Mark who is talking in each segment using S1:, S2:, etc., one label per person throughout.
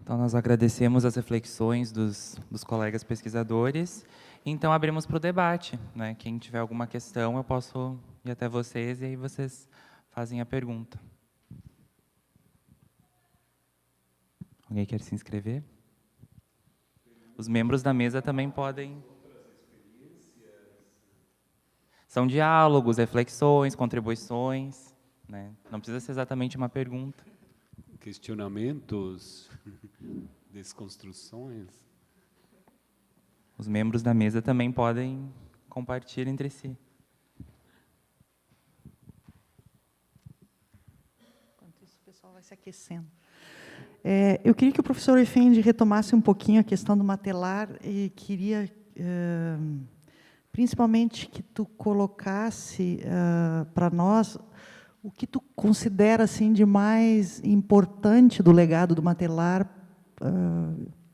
S1: Então, nós agradecemos as reflexões dos colegas pesquisadores. Então, abrimos para o debate, né? Quem tiver alguma questão, eu posso ir até vocês e aí vocês fazem a pergunta. Alguém quer se inscrever? Os membros da mesa também podem. São diálogos, reflexões, contribuições, né? Não precisa ser exatamente uma pergunta.
S2: Questionamentos, desconstruções.
S1: Os membros da mesa também podem compartilhar entre si.
S3: Enquanto isso, o pessoal vai se aquecendo. Eu queria que o professor Effendi retomasse um pouquinho a questão do matelar e queria, principalmente, que tu colocasse para nós o que tu considera assim, de mais importante do legado do matelar,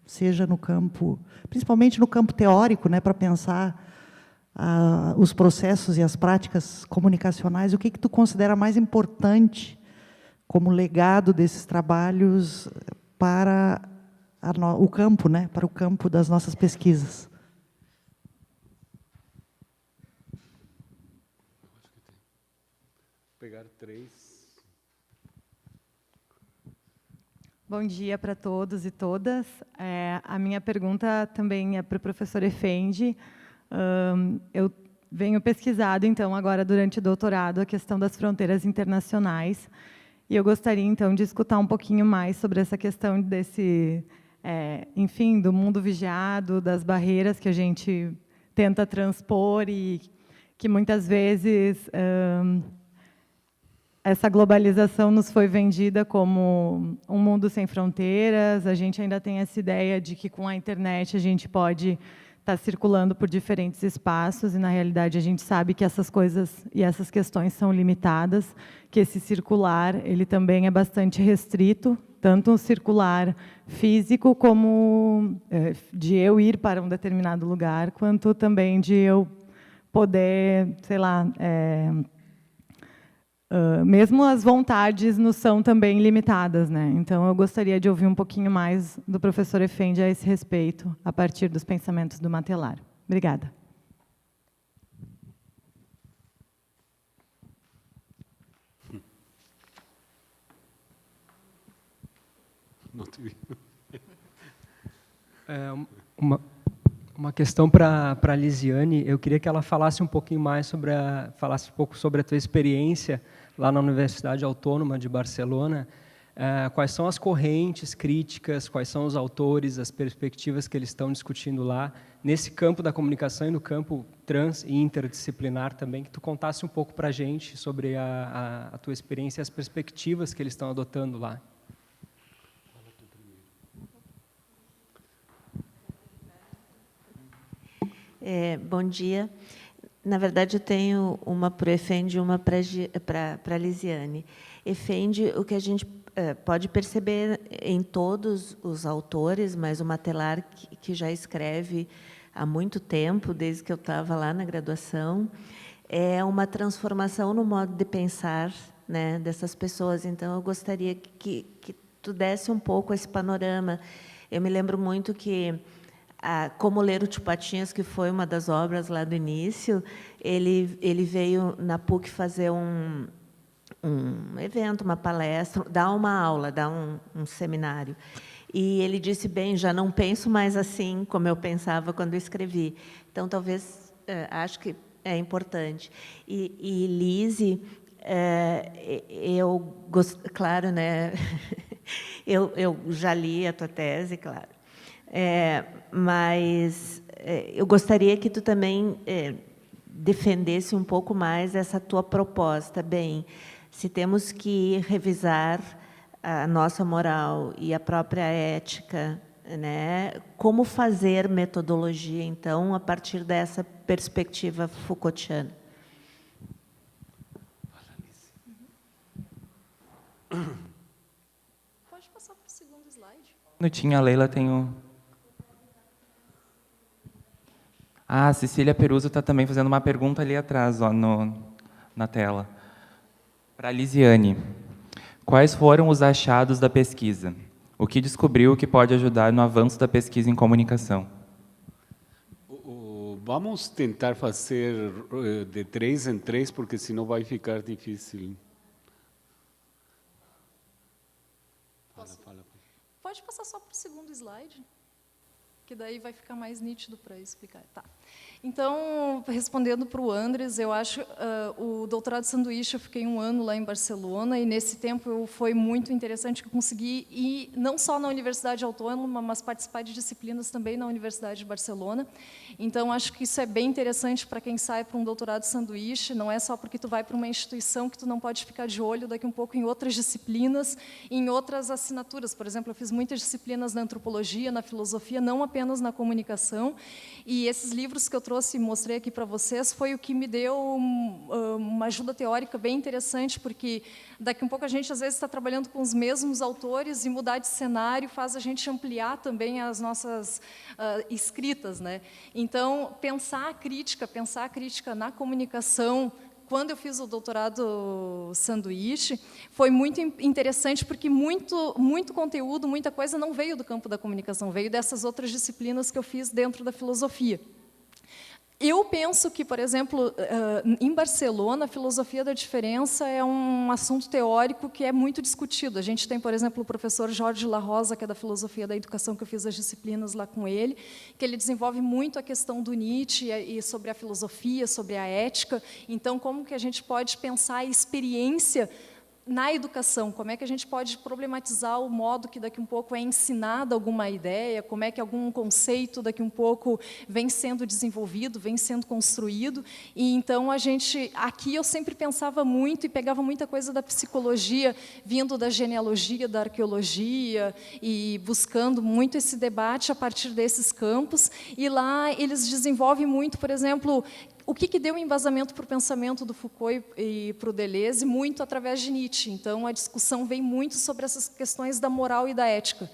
S3: seja no campo, principalmente no campo teórico, né, para pensar os processos e as práticas comunicacionais. O que tu considera mais importante como legado desses trabalhos para o campo, né, para o campo das nossas pesquisas?
S2: Pegar 3.
S4: Bom dia para todos e todas. A minha pergunta também é para o professor Effendi. Eu venho pesquisado, então, agora, durante o doutorado, a questão das fronteiras internacionais. E eu gostaria, então, de escutar um pouquinho mais sobre essa questão desse, enfim, do mundo vigiado, das barreiras que a gente tenta transpor e que, muitas vezes, essa globalização nos foi vendida como um mundo sem fronteiras. A gente ainda tem essa ideia de que, com a internet, a gente pode estar circulando por diferentes espaços, e, na realidade, a gente sabe que essas coisas e essas questões são limitadas, que esse circular ele também é bastante restrito, tanto um circular físico, como de eu ir para um determinado lugar, quanto também de eu poder, sei lá, mesmo as vontades nos são também limitadas, né? Então, eu gostaria de ouvir um pouquinho mais do professor Effendi a esse respeito, a partir dos pensamentos do matelar. Obrigada.
S5: Uma questão para a Lisiane. Eu queria que ela falasse um pouquinho mais sobre a tua experiência lá na Universidade Autônoma de Barcelona. Quais são as correntes críticas, quais são os autores, as perspectivas que eles estão discutindo lá, nesse campo da comunicação e no campo trans e interdisciplinar também, que tu contasse um pouco para a gente sobre a tua experiência e as perspectivas que eles estão adotando lá.
S6: Bom dia. Na verdade, eu tenho uma para o Effendi e uma para a Lisiane. Effendi, o que a gente pode perceber em todos os autores, mas o matelar que já escreve há muito tempo, desde que eu estava lá na graduação, é uma transformação no modo de pensar, né, dessas pessoas. Então, eu gostaria que tu desse um pouco esse panorama. Eu me lembro muito que Como Ler o Tio Patinhas, que foi uma das obras lá do início, ele veio na PUC fazer um evento, uma palestra, dar uma aula, dar um seminário. E ele disse, bem, já não penso mais assim como eu pensava quando eu escrevi. Então, talvez, acho que é importante. E Lise, claro, né? eu já li a tua tese, claro. Mas eu gostaria que tu também defendesse um pouco mais essa tua proposta. Bem, se temos que revisar a nossa moral e a própria ética, né, como fazer metodologia, então, a partir dessa perspectiva Foucaultiana?
S7: Pode passar para o segundo slide.
S1: No tinha a Leila tem o... A Cecília Peruso está também fazendo uma pergunta ali atrás, ó, na tela. Para a Lisiane. Quais foram os achados da pesquisa? O que descobriu que pode ajudar no avanço da pesquisa em comunicação?
S2: Vamos tentar fazer de 3 em 3, porque senão vai ficar difícil. Fala.
S7: Pode passar só para o segundo slide, que daí vai ficar mais nítido para explicar. Tá. Então, respondendo para o Andres, eu acho o doutorado de sanduíche, eu fiquei 1 ano lá em Barcelona, e nesse tempo foi muito interessante que eu consegui ir não só na Universidade Autônoma, mas participar de disciplinas também na Universidade de Barcelona. Então, acho que isso é bem interessante para quem sai para um doutorado de sanduíche, não é só porque tu vai para uma instituição que tu não pode ficar de olho daqui um pouco em outras disciplinas, em outras assinaturas. Por exemplo, eu fiz muitas disciplinas na antropologia, na filosofia, não apenas na comunicação, e esses livros que eu trouxe e mostrei aqui para vocês foi o que me deu uma ajuda teórica bem interessante, porque daqui um pouco a gente às vezes está trabalhando com os mesmos autores e mudar de cenário faz a gente ampliar também as nossas escritas, né? Então, pensar a crítica na comunicação. Quando eu fiz o doutorado sanduíche, foi muito interessante, porque muito conteúdo, muita coisa não veio do campo da comunicação, veio dessas outras disciplinas que eu fiz dentro da filosofia. Eu penso que, por exemplo, em Barcelona, a filosofia da diferença é um assunto teórico que é muito discutido. A gente tem, por exemplo, o professor Jorge La Rosa, que é da filosofia da educação, que eu fiz as disciplinas lá com ele, que ele desenvolve muito a questão do Nietzsche e sobre a filosofia, sobre a ética. Então, como que a gente pode pensar a experiência na educação, como é que a gente pode problematizar o modo que daqui um pouco é ensinada alguma ideia, como é que algum conceito daqui um pouco vem sendo desenvolvido, vem sendo construído. E então aqui eu sempre pensava muito e pegava muita coisa da psicologia, vindo da genealogia, da arqueologia, e buscando muito esse debate a partir desses campos. E lá eles desenvolvem muito, por exemplo, o que deu embasamento para o pensamento do Foucault e para o Deleuze, muito através de Nietzsche. Então, a discussão vem muito sobre essas questões da moral e da ética.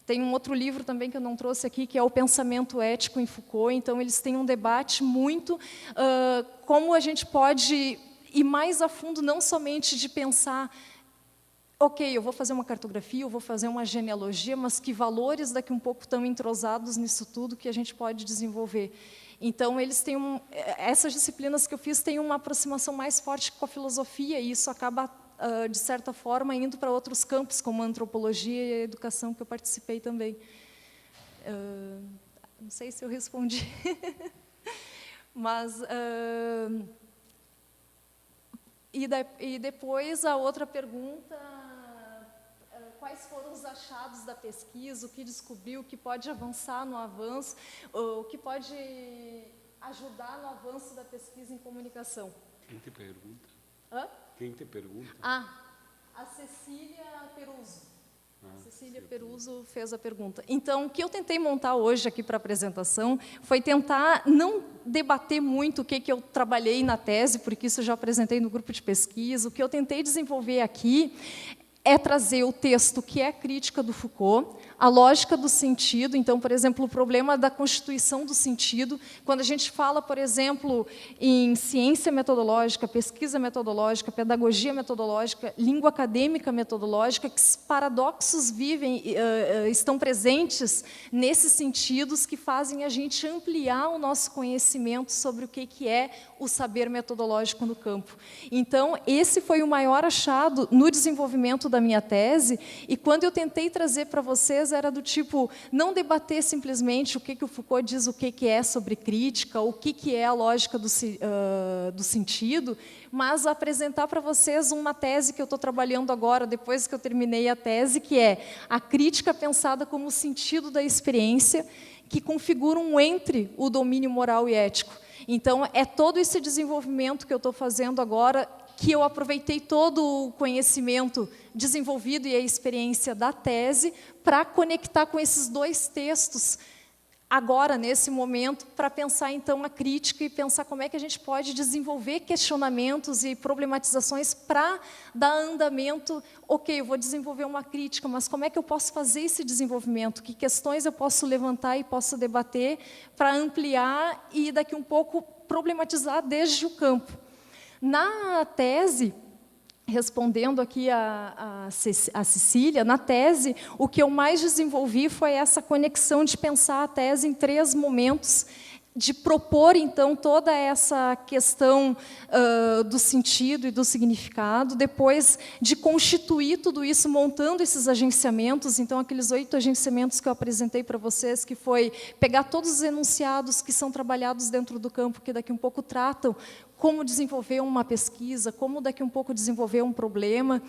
S7: Tem um outro livro também que eu não trouxe aqui, que é O Pensamento Ético em Foucault. Então, eles têm um debate muito como a gente pode ir mais a fundo, não somente de pensar, ok, eu vou fazer uma cartografia, eu vou fazer uma genealogia, mas que valores daqui um pouco estão entrosados nisso tudo que a gente pode desenvolver. Então, eles têm essas disciplinas que eu fiz têm uma aproximação mais forte com a filosofia, e isso acaba, de certa forma, indo para outros campos, como a antropologia e a educação, que eu participei também. Não sei se eu respondi. Mas... E depois, a outra pergunta... Quais foram os achados da pesquisa, o que descobriu, o que pode avançar no avanço, o que pode ajudar no avanço da pesquisa em comunicação?
S2: Quem te pergunta?
S7: Hã?
S2: Quem te pergunta?
S7: A Cecília Peruso. Cecília Peruso fez a pergunta. Então, o que eu tentei montar hoje aqui para a apresentação foi tentar não debater muito o que eu trabalhei na tese, porque isso eu já apresentei no grupo de pesquisa. O que eu tentei desenvolver aqui é trazer o texto que é a crítica do Foucault, a lógica do sentido. Então, por exemplo, o problema da constituição do sentido. Quando a gente fala, por exemplo, em ciência metodológica, pesquisa metodológica, pedagogia metodológica, língua acadêmica metodológica, que paradoxos estão presentes nesses sentidos que fazem a gente ampliar o nosso conhecimento sobre o que é o saber metodológico no campo. Então, esse foi o maior achado no desenvolvimento da minha tese, e quando eu tentei trazer para vocês, era do tipo, não debater simplesmente o que o Foucault diz, o que é sobre crítica, o que é a lógica do sentido, mas apresentar para vocês uma tese que eu estou trabalhando agora, depois que eu terminei a tese, que é a crítica pensada como o sentido da experiência, que configura um entre o domínio moral e ético. Então, é todo esse desenvolvimento que eu estou fazendo agora, que eu aproveitei todo o conhecimento desenvolvido e a experiência da tese para conectar com esses dois textos, agora, nesse momento, para pensar, então, a crítica e pensar como é que a gente pode desenvolver questionamentos e problematizações para dar andamento. Ok, eu vou desenvolver uma crítica, mas como é que eu posso fazer esse desenvolvimento? Que questões eu posso levantar e posso debater para ampliar e, daqui um pouco, problematizar desde o campo? Na tese, respondendo aqui a Cecília, na tese, o que eu mais desenvolvi foi essa conexão de pensar a tese em 3 momentos, de propor, então, toda essa questão do sentido e do significado, depois de constituir tudo isso, montando esses agenciamentos, então, aqueles 8 agenciamentos que eu apresentei para vocês, que foi pegar todos os enunciados que são trabalhados dentro do campo, que daqui um pouco tratam como desenvolver uma pesquisa, como daqui um pouco desenvolver um problema,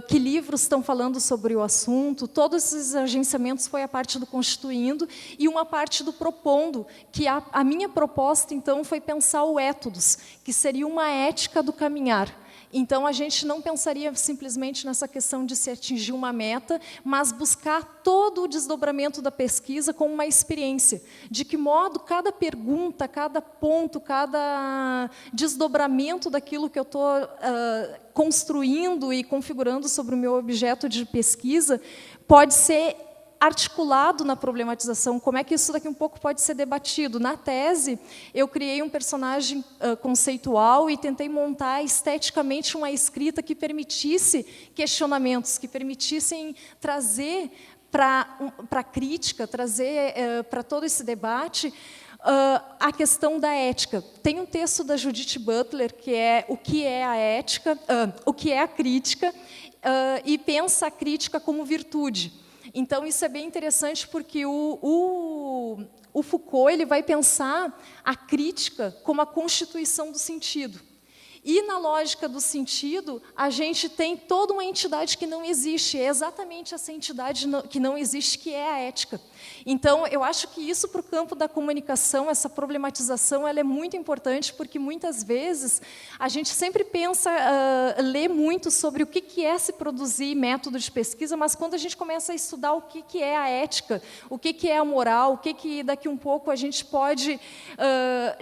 S7: que livros estão falando sobre o assunto. Todos esses agenciamentos foi a parte do constituindo e uma parte do propondo, que a minha proposta, então, foi pensar o étodos, que seria uma ética do caminhar. Então, a gente não pensaria simplesmente nessa questão de se atingir uma meta, mas buscar todo o desdobramento da pesquisa como uma experiência. De que modo cada pergunta, cada ponto, cada desdobramento daquilo que eu estou construindo e configurando sobre o meu objeto de pesquisa pode ser articulado na problematização, como é que isso daqui um pouco pode ser debatido. Na tese, eu criei um personagem conceitual e tentei montar esteticamente uma escrita que permitisse questionamentos, que permitissem trazer para a crítica, trazer para todo esse debate a questão da ética. Tem um texto da Judith Butler, que é o que é a ética, o que é a crítica, e pensa a crítica como virtude. Então, isso é bem interessante, porque o Foucault ele vai pensar a crítica como a constituição do sentido. E, na lógica do sentido, a gente tem toda uma entidade que não existe. É exatamente essa entidade que não existe, que é a ética. Então, eu acho que isso, para o campo da comunicação, essa problematização, ela é muito importante, porque, muitas vezes, a gente sempre pensa, lê muito sobre o que é se produzir método de pesquisa, mas, quando a gente começa a estudar o que é a ética, o que é a moral, o que daqui um pouco a gente pode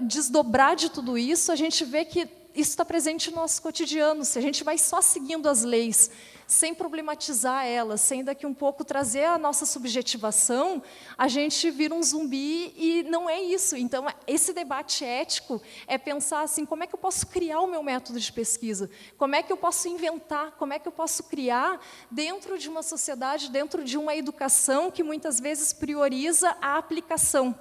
S7: desdobrar de tudo isso, a gente vê que isso está presente no nosso cotidiano. Se a gente vai só seguindo as leis, sem problematizar elas, sem daqui um pouco trazer a nossa subjetivação, a gente vira um zumbi e não é isso. Então, esse debate ético é pensar assim, como é que eu posso criar o meu método de pesquisa? Como é que eu posso inventar? Como é que eu posso criar dentro de uma sociedade, dentro de uma educação que muitas vezes prioriza a aplicação,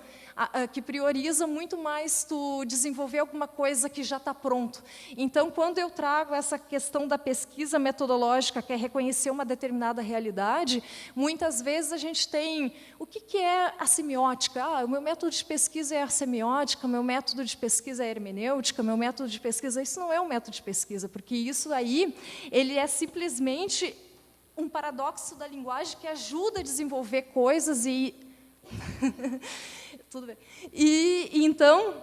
S7: que prioriza muito mais tu desenvolver alguma coisa que já está pronto. Então, quando eu trago essa questão da pesquisa metodológica, que é reconhecer uma determinada realidade, muitas vezes a gente tem o que é a semiótica. O meu método de pesquisa é a semiótica, meu método de pesquisa é a hermenêutica, meu método de pesquisa... Isso não é um método de pesquisa, porque isso aí ele é simplesmente um paradoxo da linguagem que ajuda a desenvolver coisas e... Tudo bem. Então,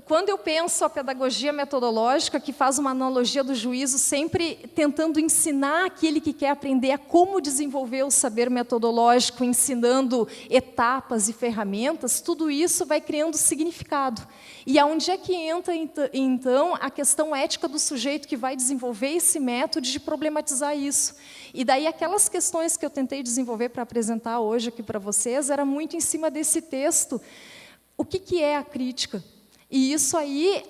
S7: quando eu penso a pedagogia metodológica, que faz uma analogia do juízo, sempre tentando ensinar aquele que quer aprender a como desenvolver o saber metodológico, ensinando etapas e ferramentas, tudo isso vai criando significado. E aonde é que entra, então, a questão ética do sujeito que vai desenvolver esse método de problematizar isso? E daí, aquelas questões que eu tentei desenvolver para apresentar hoje aqui para vocês, era muito em cima desse texto. O que é a crítica? E isso aí,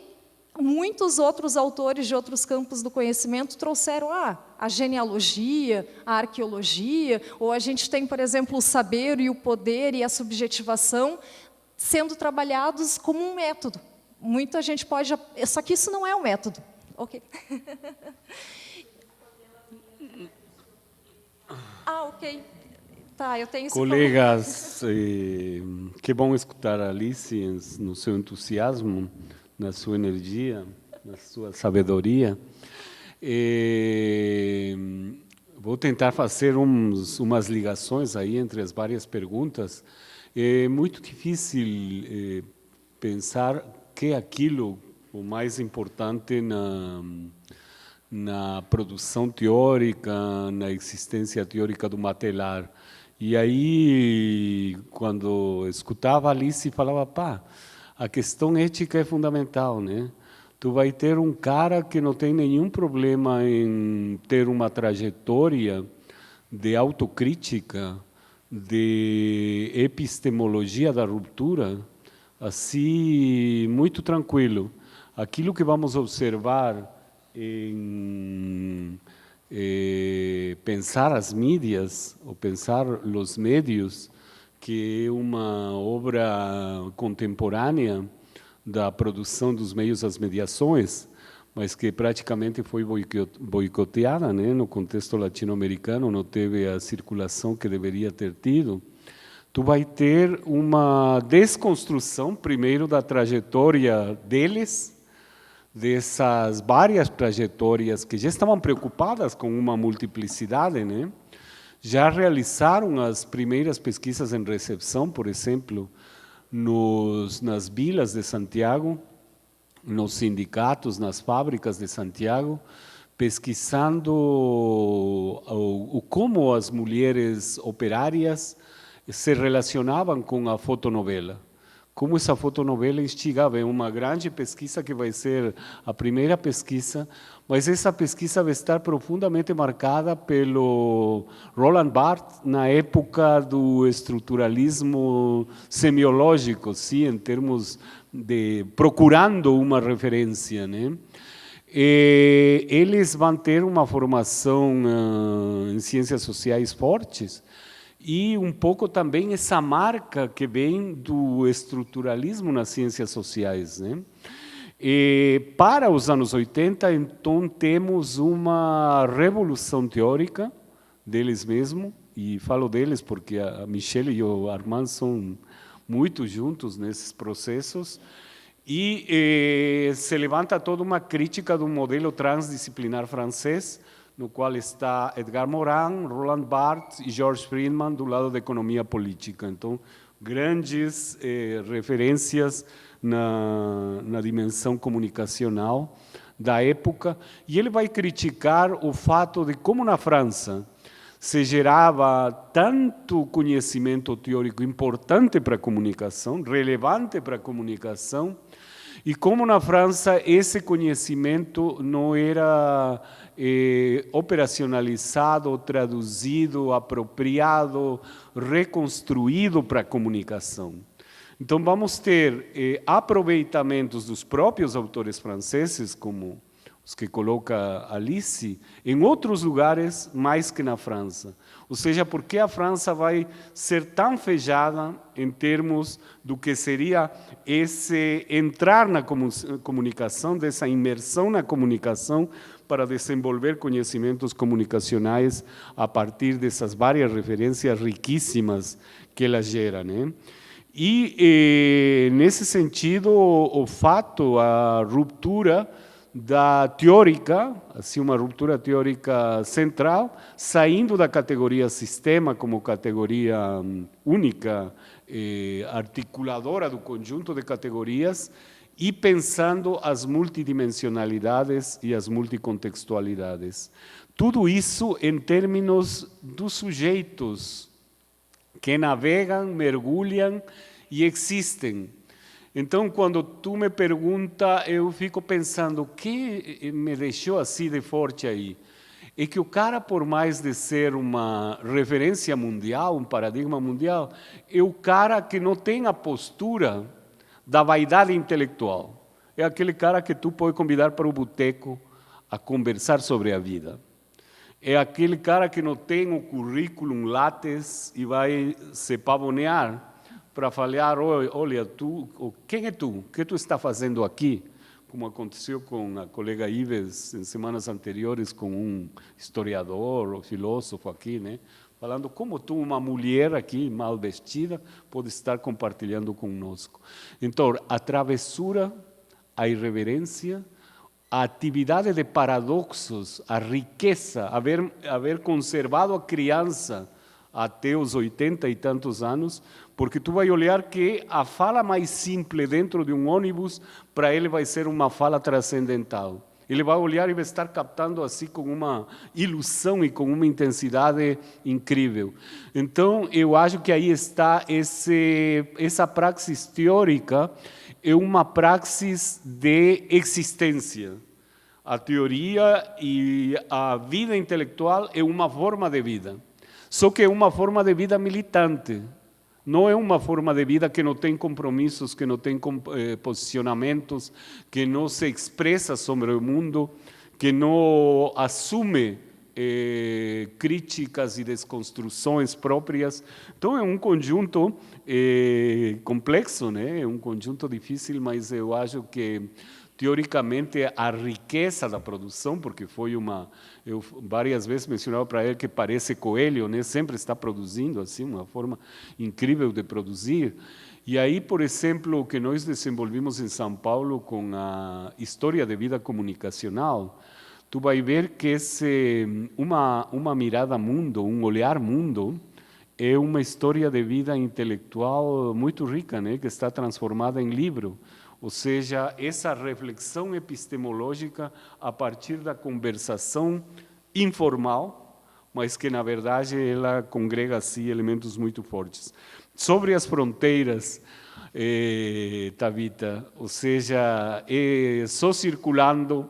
S7: muitos outros autores de outros campos do conhecimento trouxeram a genealogia, a arqueologia, ou a gente tem, por exemplo, o saber e o poder e a subjetivação sendo trabalhados como um método. Muita gente pode... Só que isso não é um método. Ok. Ok. Tá, eu tenho esse
S2: Colegas, que bom escutar a Alice no seu entusiasmo, na sua energia, na sua sabedoria. Vou tentar fazer umas ligações aí entre as várias perguntas. É muito difícil pensar que aquilo o mais importante na produção teórica, na existência teórica do matelar. E aí, quando escutava a Alice, falava, a questão ética é fundamental, né? Tu vai ter um cara que não tem nenhum problema em ter uma trajetória de autocrítica, de epistemologia da ruptura, assim, muito tranquilo. Aquilo que vamos observar em pensar as mídias, ou pensar os médios, que é uma obra contemporânea da produção dos meios às mediações, mas que praticamente foi boicoteada, né? No contexto latino-americano, não teve a circulação que deveria ter tido. Tu vai ter uma desconstrução, primeiro, da trajetória deles, dessas várias trajetórias que já estavam preocupadas com uma multiplicidade, né? Já realizaram as primeiras pesquisas em recepção, por exemplo, nas vilas de Santiago, nos sindicatos, nas fábricas de Santiago, pesquisando como as mulheres operárias se relacionavam com a fotonovela. Como essa fotonovela instigava, é uma grande pesquisa que vai ser a primeira pesquisa, mas essa pesquisa vai estar profundamente marcada pelo Roland Barthes na época do estruturalismo semiológico, sim, em termos de procurando uma referência, né? Eles vão ter uma formação em ciências sociais fortes, e um pouco também essa marca que vem do estruturalismo nas ciências sociais, né? Para os anos 80, então, temos uma revolução teórica deles mesmos, e falo deles porque a Michelle e o Armand são muito juntos nesses processos, e se levanta toda uma crítica do modelo transdisciplinar francês, no qual está Edgar Morin, Roland Barthes e George Friedman do lado da economia política. Então, grandes referências na dimensão comunicacional da época. E ele vai criticar o fato de como na França se gerava tanto conhecimento teórico importante para a comunicação, relevante para a comunicação, e como na França esse conhecimento não era operacionalizado, traduzido, apropriado, reconstruído para a comunicação. Então vamos ter aproveitamentos dos próprios autores franceses, como os que coloca Alice, em outros lugares mais que na França. Ou seja, por que a França vai ser tão fechada em termos do que seria esse entrar na comunicação, dessa imersão na comunicação, para desenvolver conhecimentos comunicacionais a partir dessas várias referências riquíssimas que ela gera, né? E, nesse sentido, o fato, a ruptura da teórica, assim, uma ruptura teórica central, saindo da categoria sistema como categoria única, articuladora do conjunto de categorias, e pensando as multidimensionalidades e as multicontextualidades. Tudo isso em termos dos sujeitos que navegam, mergulham e existem. Então, quando tu me pergunta, eu fico pensando, o que me deixou assim de forte aí? É que o cara, por mais de ser uma referência mundial, um paradigma mundial, é o cara que não tem a postura da vaidade intelectual. É aquele cara que tu pode convidar para o boteco a conversar sobre a vida. É aquele cara que não tem o currículo látex e vai se pavonear para falar, olha, quem é tu? O que tu está fazendo aqui? Como aconteceu com a colega Ives em semanas anteriores com um historiador ou filósofo aqui, né? Falando como tu, uma mulher aqui mal vestida, pode estar compartilhando conosco. Então, a travessura, a irreverência, a atividade de paradoxos, a riqueza, haver conservado a criança até os 80 e tantos anos, porque tu vai olhar que a fala mais simples dentro de um ônibus, para ele vai ser uma fala transcendental. Ele vai olhar e vai estar captando assim com uma ilusão e com uma intensidade incrível. Então, eu acho que aí está essa praxis teórica, é uma praxis de existência. A teoria e a vida intelectual é uma forma de vida. Só que é uma forma de vida militante. Não é uma forma de vida que não tem compromissos, que não tem posicionamentos, que não se expressa sobre o mundo, que não assume críticas e desconstruções próprias. Então, é um conjunto complexo, né? É um conjunto difícil, mas eu acho que, teoricamente, a riqueza da produção, porque foi eu várias vezes mencionava para ele que parece Coelho, né? Sempre está produzindo, assim, uma forma incrível de produzir. E aí, por exemplo, o que nós desenvolvimos em São Paulo com a História de Vida Comunicacional, tu vai ver que uma mirada mundo, um olhar mundo, é uma história de vida intelectual muito rica, né? Que está transformada em livro. Ou seja, essa reflexão epistemológica a partir da conversação informal, mas que, na verdade, ela congrega, assim, elementos muito fortes. Sobre as fronteiras, Tabita, ou seja, só circulando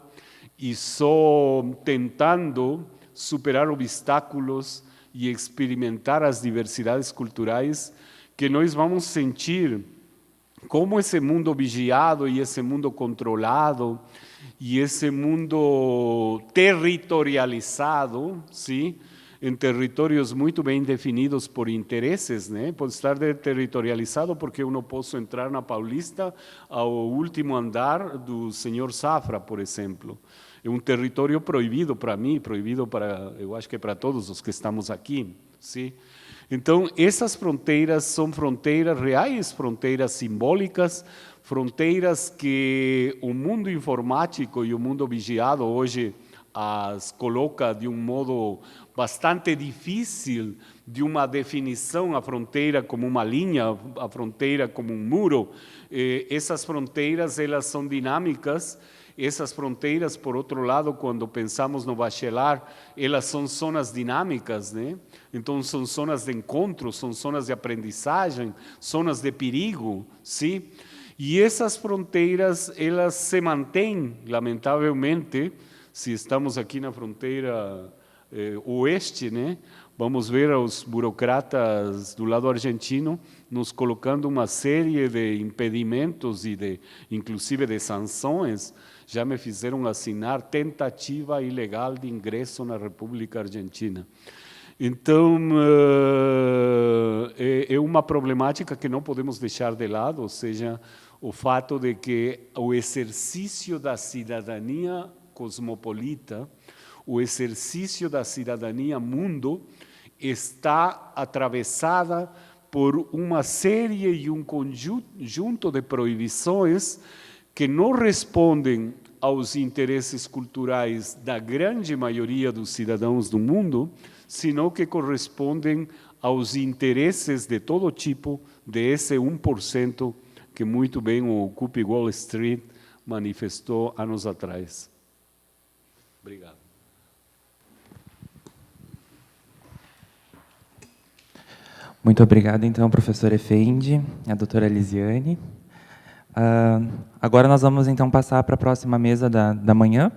S2: e só tentando superar obstáculos e experimentar as diversidades culturais que nós vamos sentir como esse mundo vigiado e esse mundo controlado e esse mundo territorializado, sim, em territórios muito bem definidos por interesses, né? Pode estar territorializado porque eu não posso entrar na Paulista ao último andar do senhor Safra, por exemplo. É um território proibido para mim, proibido para, eu acho que para todos os que estamos aqui, sim. Então, essas fronteiras são fronteiras reais, fronteiras simbólicas, fronteiras que o mundo informático e o mundo vigiado hoje as coloca de um modo bastante difícil de uma definição, a fronteira como uma linha, a fronteira como um muro. Essas fronteiras, elas são dinâmicas. Essas fronteiras, por outro lado, quando pensamos no Bachelard, elas são zonas dinâmicas, né? Então, são zonas de encontro, são zonas de aprendizagem, zonas de perigo, sim? E essas fronteiras, elas se mantêm, lamentavelmente, se estamos aqui na fronteira oeste, né? Vamos ver os burocratas do lado argentino nos colocando uma série de impedimentos e inclusive de sanções. Já me fizeram assinar tentativa ilegal de ingresso na República Argentina. Então, é uma problemática que não podemos deixar de lado, ou seja, o fato de que o exercício da cidadania cosmopolita, o exercício da cidadania mundo, está atravessada por uma série e um conjunto de proibições que não respondem aos interesses culturais da grande maioria dos cidadãos do mundo, sino que correspondem aos interesses de todo tipo desse 1% que muito bem o Occupy Wall Street manifestou anos atrás. Obrigado.
S1: Muito obrigado, então, professor Effendi, a doutora Lisiane. Agora nós vamos, então, passar para a próxima mesa da manhã,